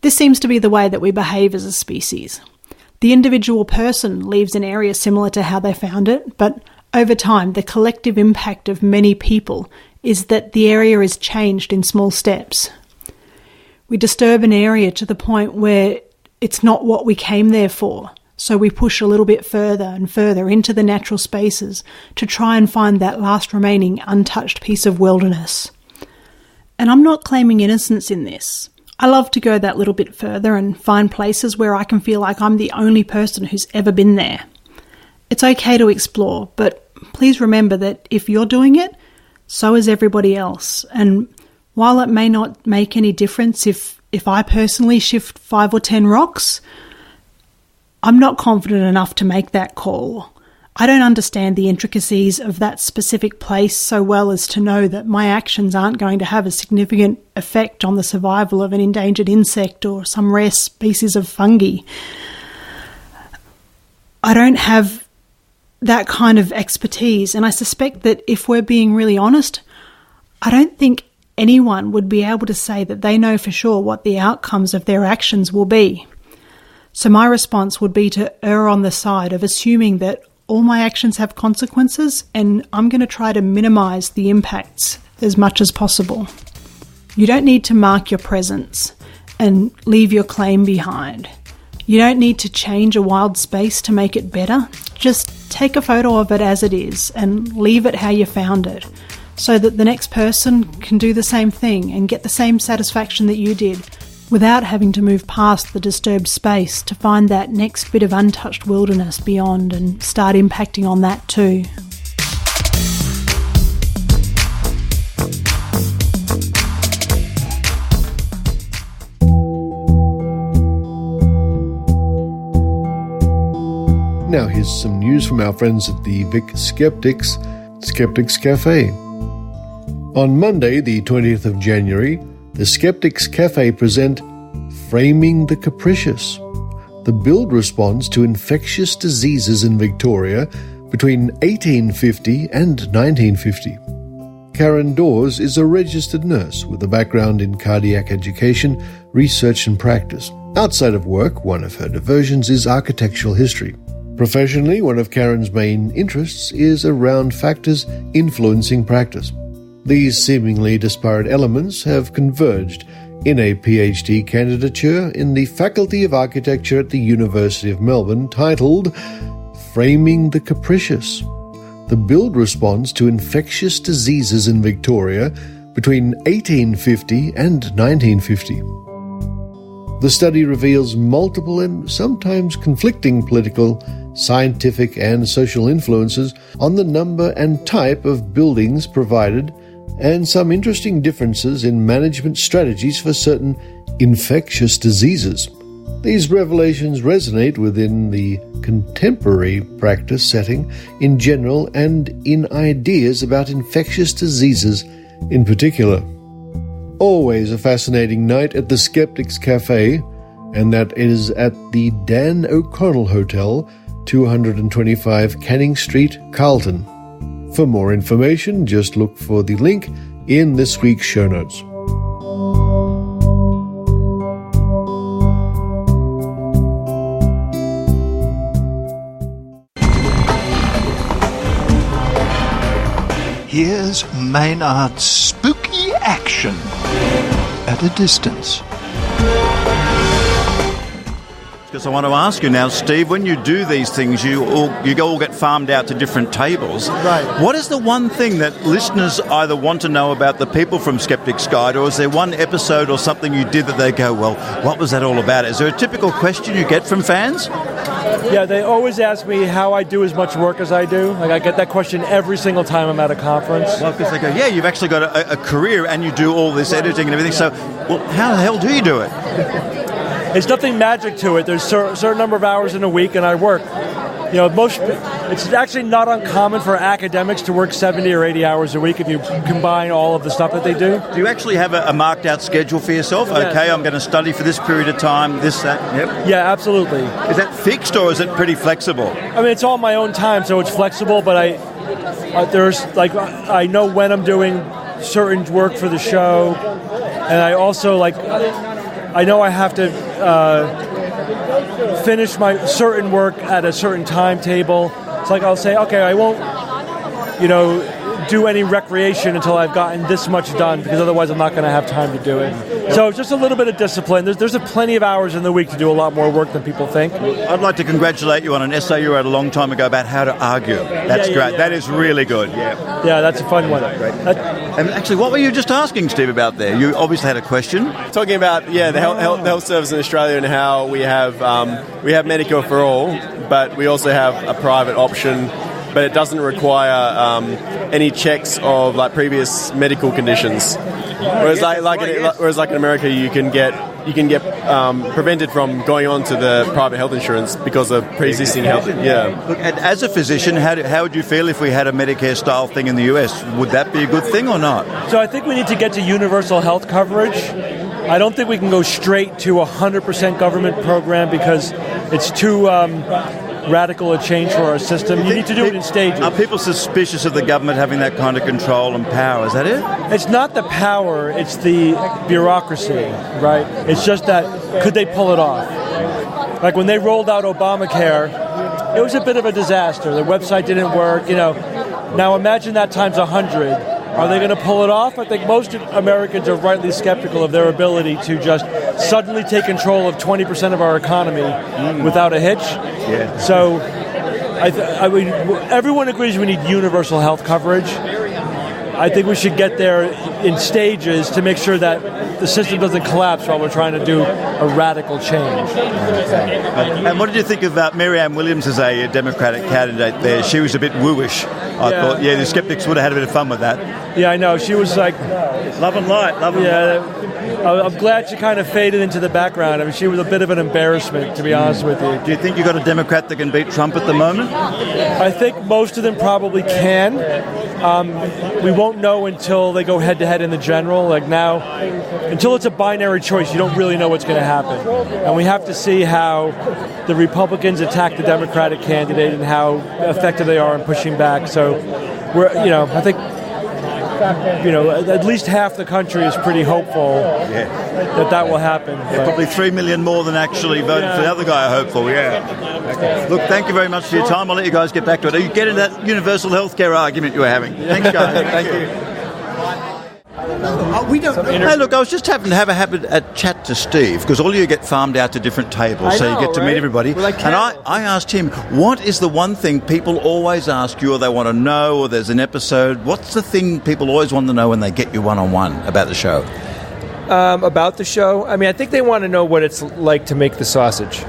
This seems to be the way that we behave as a species. The individual person leaves an area similar to how they found it, but over time, the collective impact of many people is that the area is changed in small steps. We disturb an area to the point where it's not what we came there for, so we push a little bit further and further into the natural spaces to try and find that last remaining untouched piece of wilderness. And I'm not claiming innocence in this. I love to go that little bit further and find places where I can feel like I'm the only person who's ever been there. It's okay to explore, but please remember that if you're doing it, so is everybody else. And while it may not make any difference if I personally shift 5 or 10 rocks, I'm not confident enough to make that call. I don't understand the intricacies of that specific place so well as to know that my actions aren't going to have a significant effect on the survival of an endangered insect or some rare species of fungi. I don't have that kind of expertise, and I suspect that if we're being really honest, I don't think anyone would be able to say that they know for sure what the outcomes of their actions will be. So my response would be to err on the side of assuming that all my actions have consequences, and I'm going to try to minimise the impacts as much as possible. You don't need to mark your presence and leave your claim behind. You don't need to change a wild space to make it better. Just take a photo of it as it is and leave it how you found it, so that the next person can do the same thing and get the same satisfaction that you did, without having to move past the disturbed space to find that next bit of untouched wilderness beyond and start impacting on that too. Now here's some news from our friends at the VIII Skeptics, Skeptics Cafe. On Monday, the 20th of January, the Skeptics Cafe present Framing the Capricious, the billed response to infectious diseases in Victoria between 1850 and 1950. Karen Dawes is a registered nurse with a background in cardiac education, research and practice. Outside of work, one of her diversions is architectural history. Professionally, one of Karen's main interests is around factors influencing practice. These seemingly disparate elements have converged in a PhD candidature in the Faculty of Architecture at the University of Melbourne titled Framing the Capricious, the billed response to infectious diseases in Victoria between 1850 and 1950. The study reveals multiple and sometimes conflicting political, scientific and social influences on the number and type of buildings provided, and some interesting differences in management strategies for certain infectious diseases. These revelations resonate within the contemporary practice setting in general and in ideas about infectious diseases in particular. Always a fascinating night at the Skeptics Cafe, and that is at the Dan O'Connell Hotel, 225 Canning Street, Carlton. For more information, just look for the link in this week's show notes. Here's Maynard's spooky action at a distance. Because I want to ask you now, Steve, when you do these things, you all get farmed out to different tables. Right. What is the one thing that listeners either want to know about the people from Skeptic's Guide, or is there one episode or something you did that they go, well, what was that all about? Is there a typical question you get from fans? Yeah, they always ask me how I do as much work as I do. Like, I get that question every single time I'm at a conference. Well, because they go, yeah, you've actually got a career and you do all this editing and everything, so, well, how the hell do you do it? There's nothing magic to it. There's a certain number of hours in a week, and I work. it's actually not uncommon for academics to work 70 or 80 hours a week if you combine all of the stuff that they do. Do you actually have a marked out schedule for yourself? Yeah. Okay, I'm going to study for this period of time, this, that, yep. Yeah, absolutely. Is that fixed or is it pretty flexible? I mean, it's all my own time, so it's flexible, but I know when I'm doing certain work for the show, and I also, I know I have to finish my certain work at a certain timetable. It's like I'll say, okay, I won't, do any recreation until I've gotten this much done, because otherwise I'm not going to have time to do it. So just a little bit of discipline. There's plenty of hours in the week to do a lot more work than people think. I'd like to congratulate you on an essay you wrote a long time ago about how to argue. That's great. Yeah. That is really good. Yeah. Yeah, that's a fun one. And actually, what were you just asking Steve about there? You obviously had a question. Talking about the health service in Australia and how we have Medicare for all, but we also have a private option. But it doesn't require any checks of previous medical conditions. Whereas in America, you can get prevented from going on to the private health insurance because of pre-existing health. Yeah. Look, as a physician, how would you feel if we had a Medicare style thing in the US? Would that be a good thing or not? So I think we need to get to universal health coverage. I don't think we can go straight to 100% government program because it's too radical a change for our system. You need to do it in stages. Are people suspicious of the government having that kind of control and power? Is that it? It's not the power, it's the bureaucracy, right? It's just that, could they pull it off? Like when they rolled out Obamacare, it was a bit of a disaster. The website didn't work, Now imagine that times 100. Are they going to pull it off? I think most Americans are rightly skeptical of their ability to just suddenly take control of 20% of our economy without a hitch. Yeah. So everyone agrees we need universal health coverage. I think we should get there in stages to make sure that the system doesn't collapse while we're trying to do a radical change. And what did you think of Marianne Williams as a Democratic candidate there? She was a bit wooish. I thought, the skeptics would have had a bit of fun with that. Yeah, I know. She was like... Love and light, I'm glad she kind of faded into the background. I mean, she was a bit of an embarrassment, to be honest with you. Do you think you got a Democrat that can beat Trump at the moment? I think most of them probably can. We won't know until they go head-to-head in the general. Like now, until it's a binary choice, you don't really know what's going to happen. And we have to see how the Republicans attack the Democratic candidate and how effective they are in pushing back. So, I think... at least half the country is pretty hopeful that will happen. Yeah, probably 3 million more than actually voted for the other guy are hopeful, Okay. Look, thank you very much for your time. I'll let you guys get back to it. You get into that universal healthcare argument you were having. Thanks, guys. Thank you. We don't. Hey, look, I was just having to have a chat to Steve because all you get farmed out to different tables, so you get to meet everybody. And I asked him, what is the one thing people always ask you or they want to know, or there's an episode? What's the thing people always want to know when they get you one-on-one about the show? About the show? I mean, I think they want to know what it's like to make the sausage.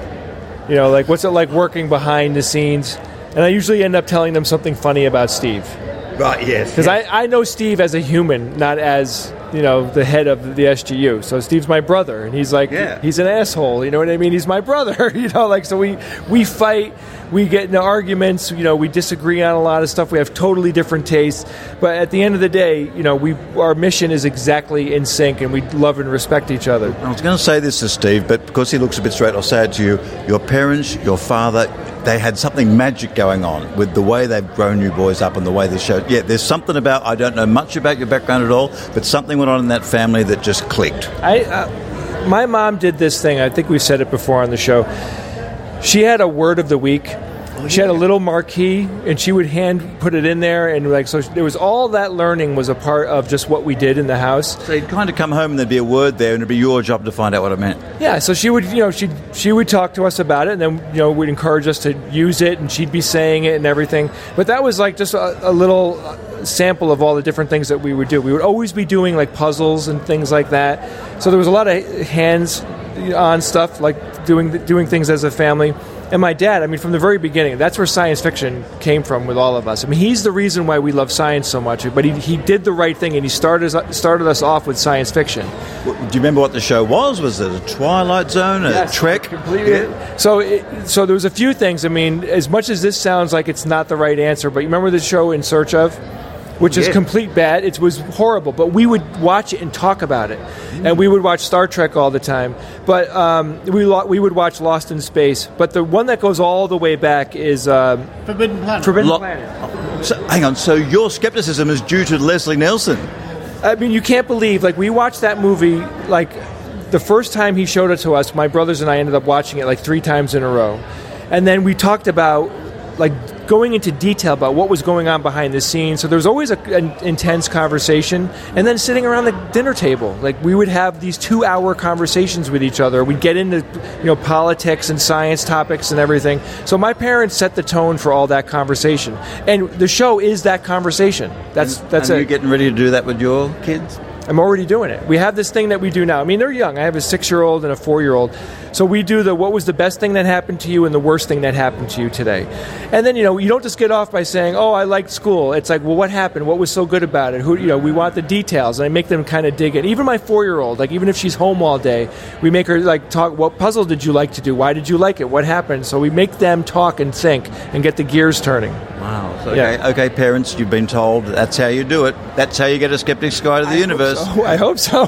What's it like working behind the scenes? And I usually end up telling them something funny about Steve. Right, yes. Because I know Steve as a human, not as, the head of the SGU. So Steve's my brother, and he's he's an asshole, you know what I mean? He's my brother, so we fight, we get into arguments, we disagree on a lot of stuff, we have totally different tastes, but at the end of the day, our mission is exactly in sync, and we love and respect each other. I was going to say this to Steve, but because he looks a bit straight, I'll say it to you. Your parents, your father, they had something magic going on with the way they've grown you boys up and the way they showed. Yeah, there's something about, I don't know much about your background at all, but something went on in that family that just clicked. My mom did this thing, I think we've said it before on the show. She had a word of the week. She had a little marquee, and she would hand put it in there, and so there was all that learning was a part of just what we did in the house. So you'd kind of come home and there'd be a word there, and it'd be your job to find out what it meant. Yeah, so she would, she would talk to us about it, and then would encourage us to use it, and she'd be saying it and everything. But that was just a little sample of all the different things that we would do. We would always be doing puzzles and things like that. So there was a lot of hands-on stuff, doing things as a family. And my dad, I mean, from the very beginning, that's where science fiction came from with all of us. I mean, he's the reason why we love science so much, but he did the right thing, and he started us off with science fiction. Well, do you remember what the show was? Was it a Twilight Zone, a Trek? Completely. Yeah. So there was a few things. I mean, as much as this sounds like it's not the right answer, but you remember the show In Search Of? Which is complete bad. It was horrible, but we would watch it and talk about it. And we would watch Star Trek all the time. But we would watch Lost in Space. But the one that goes all the way back is Forbidden Planet. Planet. So, hang on, so your skepticism is due to Leslie Nielsen? I mean, you can't believe, like, we watched that movie, like, the first time he showed it to us, my brothers and I ended up watching it, like, 3 times in a row. And then we talked about, like, going into detail about what was going on behind the scenes. So there was always an intense conversation. And then sitting around the dinner table, like, we would have these 2-hour conversations with each other. We'd get into, politics and science topics and everything. So my parents set the tone for all that conversation. And the show is that conversation. That's it. Are you getting ready to do that with your kids? I'm already doing it. We have this thing that we do now. I mean, they're young. I have a 6-year-old and a 4-year-old. So we do what was the best thing that happened to you and the worst thing that happened to you today. And then, you don't just get off by saying, oh, I liked school. It's like, well, what happened? What was so good about it? We want the details. And I make them kind of dig it. Even my 4-year-old, like, even if she's home all day, we make her, like, talk, what puzzle did you like to do? Why did you like it? What happened? So we make them talk and think and get the gears turning. Wow. So, okay, parents, you've been told that's how you do it. That's how you get a skeptic's guide to the universe. I hope so.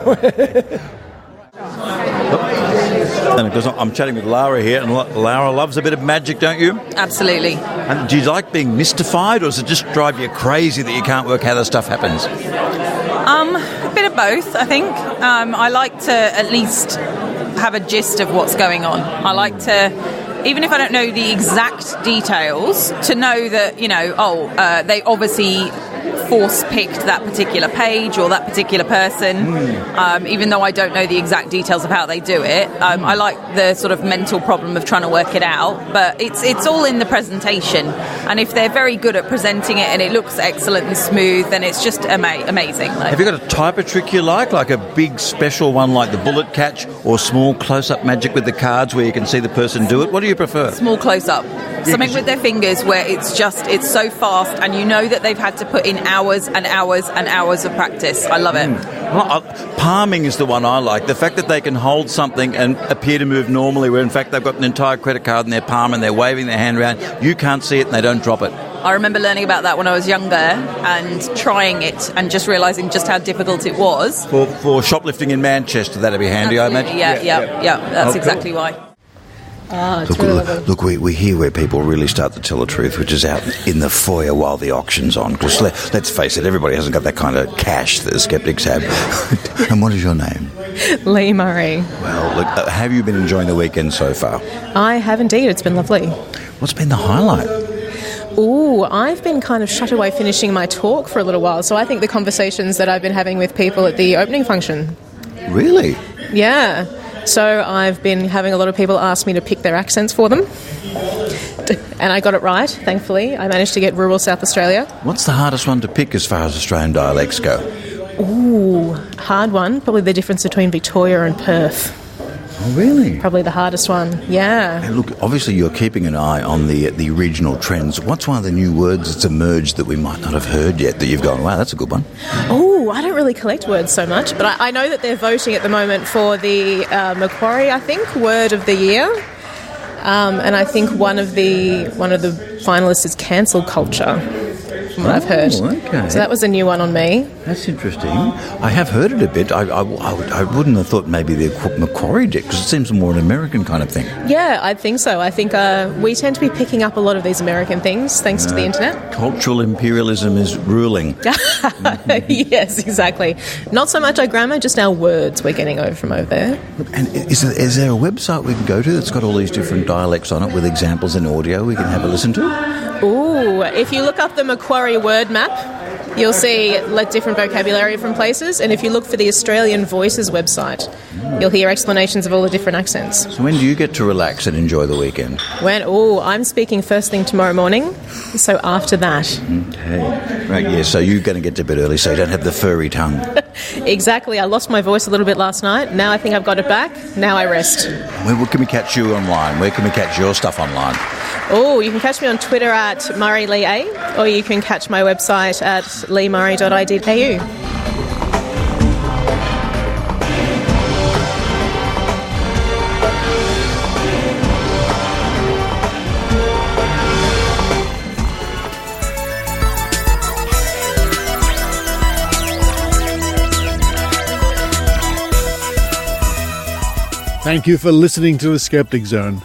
And because I'm chatting with Lara here, and Lara loves a bit of magic, don't you? Absolutely. And do you like being mystified, or does it just drive you crazy that you can't work how the stuff happens? A bit of both, I think. I like to at least have a gist of what's going on. I like to, even if I don't know the exact details, to know that, they obviously force-picked that particular page or that particular person, even though I don't know the exact details of how they do it. I like the sort of mental problem of trying to work it out, but it's all in the presentation. And if they're very good at presenting it and it looks excellent and smooth, then it's just amazing. Have you got a type of trick you like a big special one like the bullet catch, or small close-up magic with the cards where you can see the person do it? What do you prefer? Small close-up. Something with their fingers where it's so fast and you know that they've had to put in hours and hours and hours of practice. I love it. Well, palming is the one I like. The fact that they can hold something and appear to move normally, where in fact they've got an entire credit card in their palm and they're waving their hand around. You can't see it and they don't drop it. I remember learning about that when I was younger and trying it and just realising just how difficult it was. For shoplifting in Manchester, that'd be handy, absolutely. I imagine. Yeah. That's exactly why. Look, we hear where people really start to tell the truth, which is out in the foyer while the auction's on. Because let's face it, everybody hasn't got that kind of cash that the skeptics have. And what is your name? Lee Murray. Well, look, have you been enjoying the weekend so far? I have indeed. It's been lovely. What's been the highlight? Ooh, I've been kind of shut away finishing my talk for a little while. So I think the conversations that I've been having with people at the opening function. Really? Yeah. So I've been having a lot of people ask me to pick their accents for them. And I got it right, thankfully. I managed to get rural South Australia. What's the hardest one to pick as far as Australian dialects go? Ooh, hard one. Probably the difference between Victoria and Perth. Oh, really? Probably the hardest one, yeah. And look, obviously you're keeping an eye on the regional trends. What's one of the new words that's emerged that we might not have heard yet that you've gone, wow, that's a good one? Oh, I don't really collect words so much, but I know that they're voting at the moment for the Macquarie, I think, Word of the Year. And I think one of the finalists is cancel culture, from what I've heard. Okay. So that was a new one on me. That's interesting. I have heard it a bit. I wouldn't have thought maybe the Macquarie did, because it seems more an American kind of thing. Yeah, I think so. I think we tend to be picking up a lot of these American things thanks to the internet. Cultural imperialism is ruling. Yes, exactly. Not so much our grammar, just our words we're getting over from over there. And is there a website we can go to that's got all these different dialects on it with examples in audio we can have a listen to? Ooh, if you look up the Macquarie word map, you'll see different vocabulary from places, and if you look for the Australian Voices website, you'll hear explanations of all the different accents. So when do you get to relax and enjoy the weekend? I'm speaking first thing tomorrow morning, so after that. Okay. Right, yeah, so you're going to get to bed early so you don't have the furry tongue. Exactly. I lost my voice a little bit last night. Now I think I've got it back. Now I rest. Where can we catch you online? Where can we catch your stuff online? Oh, you can catch me on Twitter at Murray-Lee A, or you can catch my website at leemurray.id.au. Thank you for listening to the Skeptic Zone.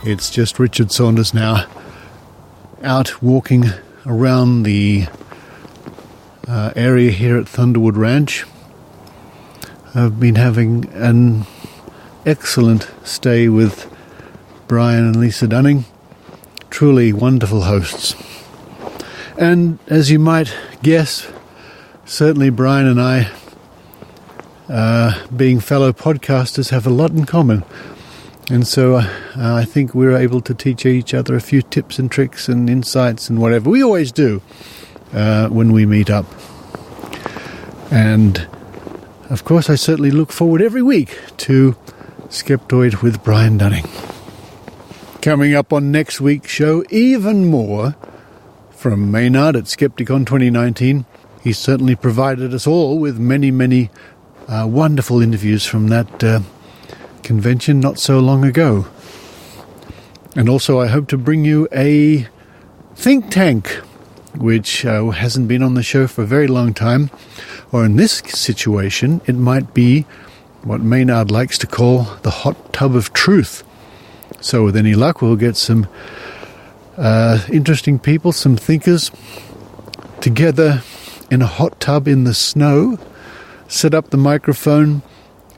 It's just Richard Saunders now, out walking around the area here at Thunderwood Ranch. I've been having an excellent stay with Brian and Lisa Dunning. Truly wonderful hosts. And as you might guess, certainly Brian and I, being fellow podcasters, have a lot in common. And so I think we're able to teach each other a few tips and tricks and insights and whatever. We always do when we meet up. And, of course, I certainly look forward every week to Skeptoid with Brian Dunning. Coming up on next week's show, even more from Maynard at Skepticon 2019. He certainly provided us all with many, many wonderful interviews from that convention not so long ago. And also I hope to bring you a think tank, which hasn't been on the show for a very long time. Or in this situation, it might be what Maynard likes to call the hot tub of truth. So with any luck, we'll get some interesting people, some thinkers, together in a hot tub in the snow, set up the microphone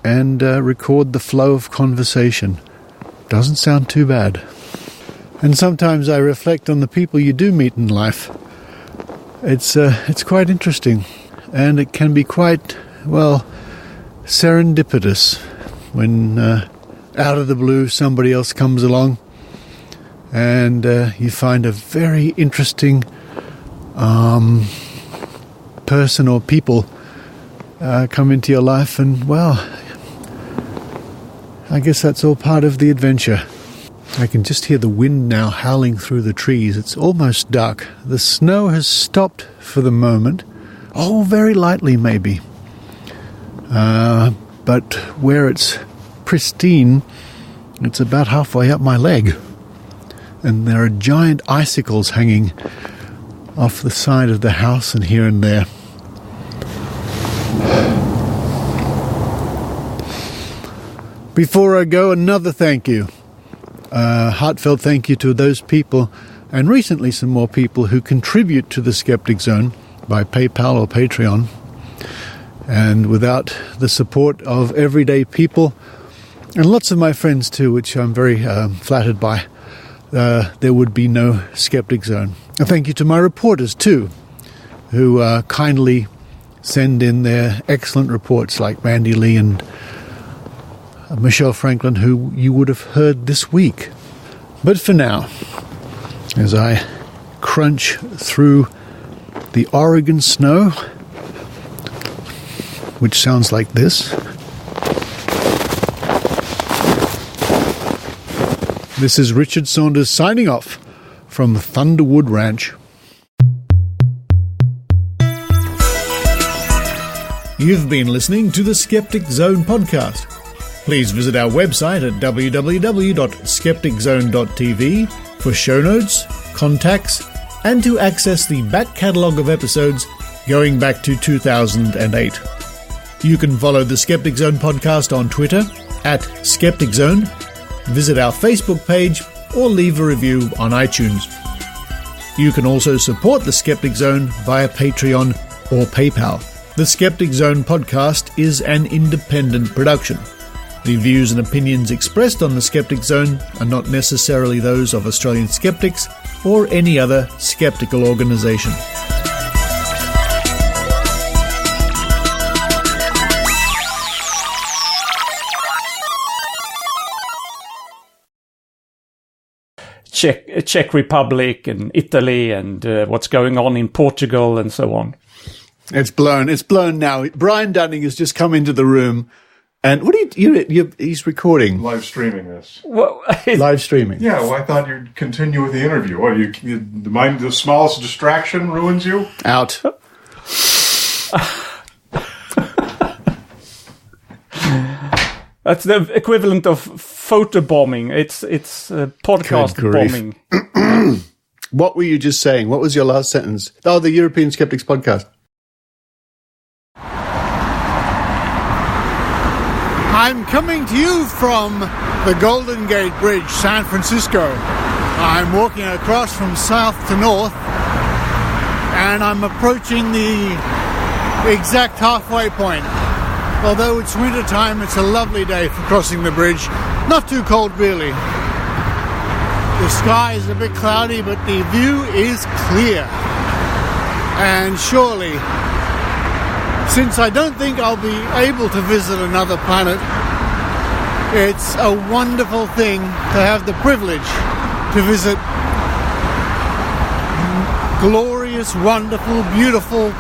and record the flow of conversation. Doesn't sound too bad. And sometimes I reflect on the people you do meet in life. It's quite interesting, and it can be quite, serendipitous when out of the blue somebody else comes along and you find a very interesting person or people come into your life, and I guess that's all part of the adventure. I can just hear the wind now howling through the trees. It's almost dark. The snow has stopped for the moment. Oh, very lightly maybe. But where it's pristine, it's about halfway up my leg. And there are giant icicles hanging off the side of the house and here and there. Before I go, another thank you. Heartfelt thank you to those people, and recently some more people, who contribute to the Skeptic Zone by PayPal or Patreon. And without the support of everyday people, and lots of my friends too, which I'm very flattered by, there would be no Skeptic Zone. A thank you to my reporters too, who kindly send in their excellent reports, like Mandy-Lee and Michelle Franklin, who you would have heard this week. But for now, as I crunch through the Oregon snow, which sounds like this, this is Richard Saunders signing off from Thunderwood Ranch. You've been listening to the Skeptic Zone podcast. Please visit our website at www.skepticzone.tv for show notes, contacts, and to access the back catalogue of episodes going back to 2008. You can follow the Skeptic Zone podcast on Twitter at Skeptic Zone, visit our Facebook page, or leave a review on iTunes. You can also support the Skeptic Zone via Patreon or PayPal. The Skeptic Zone podcast is an independent production. The views and opinions expressed on the Skeptic Zone are not necessarily those of Australian skeptics or any other skeptical organisation. Czech Republic and Italy and what's going on in Portugal and so on. It's blown now. Brian Dunning has just come into the room. And what are he's recording. Live streaming this. Well, live streaming. Yeah, well, I thought you'd continue with the interview. What, the smallest distraction ruins you? Out. That's the equivalent of photo bombing. It's podcast bombing. What were you just saying? What was your last sentence? Oh, the European Skeptics Podcast. I'm coming to you from the Golden Gate Bridge, San Francisco. I'm walking across from south to north, and I'm approaching the exact halfway point. Although it's winter time, it's a lovely day for crossing the bridge. Not too cold, really. The sky is a bit cloudy, but the view is clear. And surely, since I don't think I'll be able to visit another planet, it's a wonderful thing to have the privilege to visit glorious, wonderful, beautiful,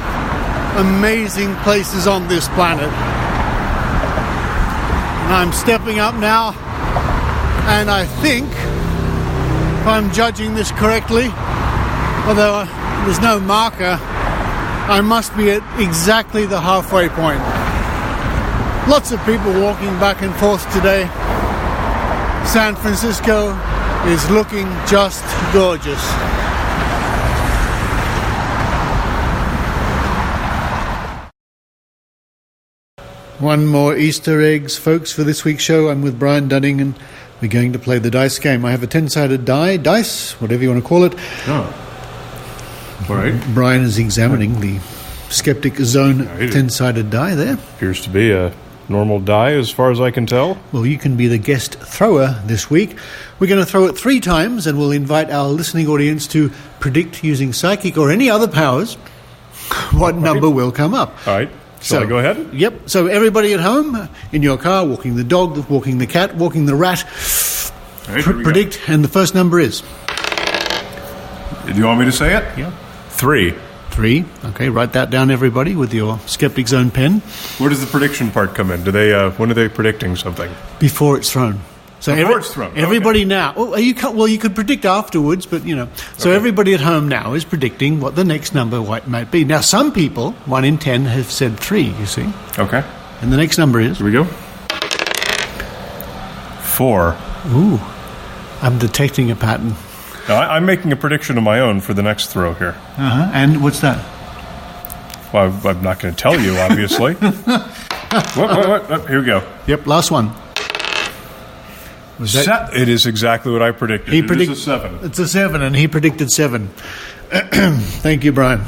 amazing places on this planet. And I'm stepping up now, and I think, if I'm judging this correctly, although there's no marker, I must be at exactly the halfway point. Lots of people walking back and forth today. San Francisco is looking just gorgeous. One more Easter eggs, folks, for this week's show. I'm with Brian Dunning, and we're going to play the dice game. I have a 10-sided dice, whatever you want to call it. Oh. All right. Brian is examining the Skeptic Zone 10-sided die there. Appears to be a normal die as far as I can tell. Well, you can be the guest thrower this week. We're going to throw it 3 times, and we'll invite our listening audience to predict, using psychic or any other powers, what number will come up. All right. Shall I go ahead? Yep. So everybody at home, in your car, walking the dog, walking the cat, walking the rat, right, predict, and the first number is? Do you want me to say it? Yeah. 3. 3. Okay, write that down, everybody, with your Skeptic Zone pen. Where does the prediction part come in? Do they? When are they predicting something? Before it's thrown. So before it's thrown. Everybody now. Oh, you could predict afterwards, but So everybody at home now is predicting what the next number might be. Now, some people, 1 in 10, have said 3. You see. Okay. And the next number is. Here we go. 4. Ooh, I'm detecting a pattern. Now, I'm making a prediction of my own for the next throw here. And what's that? Well, I'm not going to tell you, obviously. What? Here we go. Yep, last one. It is exactly what I predicted. It is a 7. It's a 7, and he predicted 7. Thank you, Brian.